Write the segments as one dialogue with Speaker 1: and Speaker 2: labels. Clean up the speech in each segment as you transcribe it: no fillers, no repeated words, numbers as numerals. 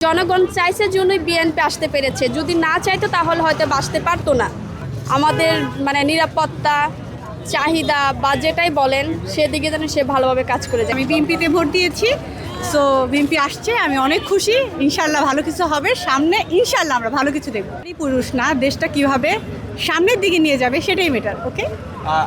Speaker 1: জনগণ চাইছে জন্যই বিএনপি আসতে পেরেছে, যদি না চাইতো তাহলে হয়তো আসতে পারতো না। আমাদের নিরাপত্তা চাহিদা বা যেটাই বলেন সেদিকে যেন সে ভালোভাবে কাজ করে যায়।
Speaker 2: আমি বিএনপিতে ভোট দিয়েছি, সো বিএনপি আসছে, আমি অনেক খুশি। ইনশাল্লাহ ভালো কিছু হবে সামনে, ইনশাল্লাহ আমরা ভালো কিছু দেখব। পুরুষ না, দেশটা কিভাবে সামনের দিকে নিয়ে যাবে সেটাই মেটার। ওকে,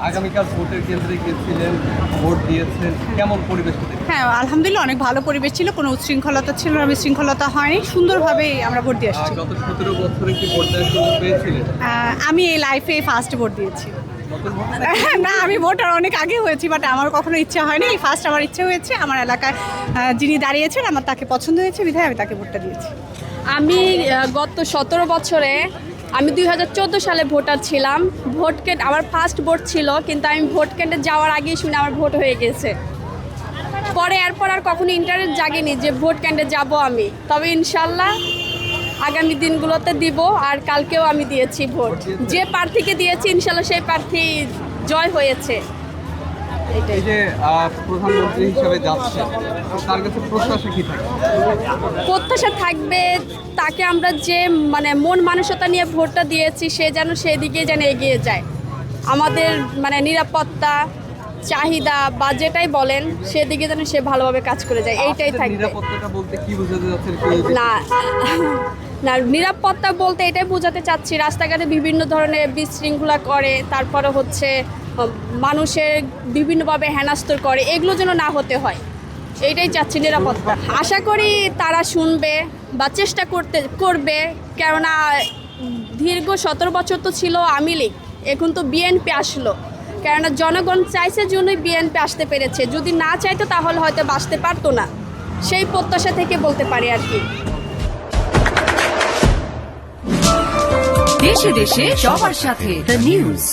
Speaker 3: আগামীকাল ভোটের কেন্দ্রে গিয়েছিলেন, ভোট দিয়েছেন, কেমন পরিবেশ?
Speaker 2: হ্যাঁ আলহামদুলিল্লাহ অনেক ভালো পরিবেশ ছিল, কোনো উচ্ছৃঙ্খলতা ছিল না, বিশৃঙ্খলতা হয়নি, সুন্দরভাবেই আমরা ভোট দিয়ে আসছি।
Speaker 3: গত 17 বছরে কি ভোট দেওয়ার সুযোগ পেয়েছিলেন?
Speaker 2: আমি এই লাইফে ফার্স্ট ভোট দিয়েছি। না, আমি ভোটার অনেক আগে হয়েছি, বাট আমার কখনো ইচ্ছা হয়নি, এই ফার্স্ট আমার ইচ্ছা হয়েছে। আমার এলাকায় যিনি দাঁড়িয়েছেন আমার তাকে পছন্দ হয়েছে, বিধায় আমি তাকে ভোটটা দিয়েছি।
Speaker 1: আমি গত 17 বছরে আমি 2014 সালে ভোটার ছিলাম। ভোট কেন্দ্র আমার ফার্স্ট ভোট ছিল, কিন্তু আমি ভোট কেন্দ্রে যাওয়ার আগেই শুনে আমার ভোট হয়ে গেছে। পরে এরপর আর কখনো ইন্টারেস্ট জাগেনি যে ভোট কেন্দ্রে যাব আমি। তবে ইনশাল্লাহ আগামী দিনগুলোতে দিব, আর কালকেও আমি দিয়েছি ভোট। যে প্রার্থীকে দিয়েছি ইনশাল্লাহ সেই প্রার্থী জয় হয়েছে।
Speaker 3: এই যে প্রধানমন্ত্রী হিসেবে যাচ্ছে, তার কাছে প্রত্যাশা কি থাকে?
Speaker 1: প্রত্যাশা থাকবে তাকে আমরা যে মন মানসিকতা নিয়ে ভোটটা দিয়েছি সে যেন সেদিকে যেন এগিয়ে যায়। আমাদের নিরাপত্তা চাহিদা বা যেটাই বলেন সেদিকে যেন সে ভালোভাবে কাজ করে যায়, এইটাই থাকবে।
Speaker 3: নিরাপত্তাটা বলতে কি বোঝাতে যাচ্ছেন?
Speaker 1: না না, নিরাপত্তা বলতে এটাই বোঝাতে চাচ্ছি, রাস্তাঘাটে বিভিন্ন ধরনের বিশৃঙ্খলা করে, তারপরে হচ্ছে মানুষের বিভিন্নভাবে হেনস্থা করে, এগুলো যেন না হতে হয়, এইটাই চাচ্ছি নিরাপত্তা। আশা করি তারা শুনবে বা চেষ্টা করবে, কেননা দীর্ঘ 17 বছর তো ছিল আওয়ামী লীগ, এখন তো বিএনপি আসলো। কেননা জনগণ চাইছে জন্যই বিএনপি আসতে পেরেছে, যদি না চাইতো তাহলে হয়তো আসতে পারতো না। সেই প্রত্যাশা থেকে বলতে পারি আর কি।
Speaker 4: দেশে দেশে সবার সাথে দ্য নিউজ।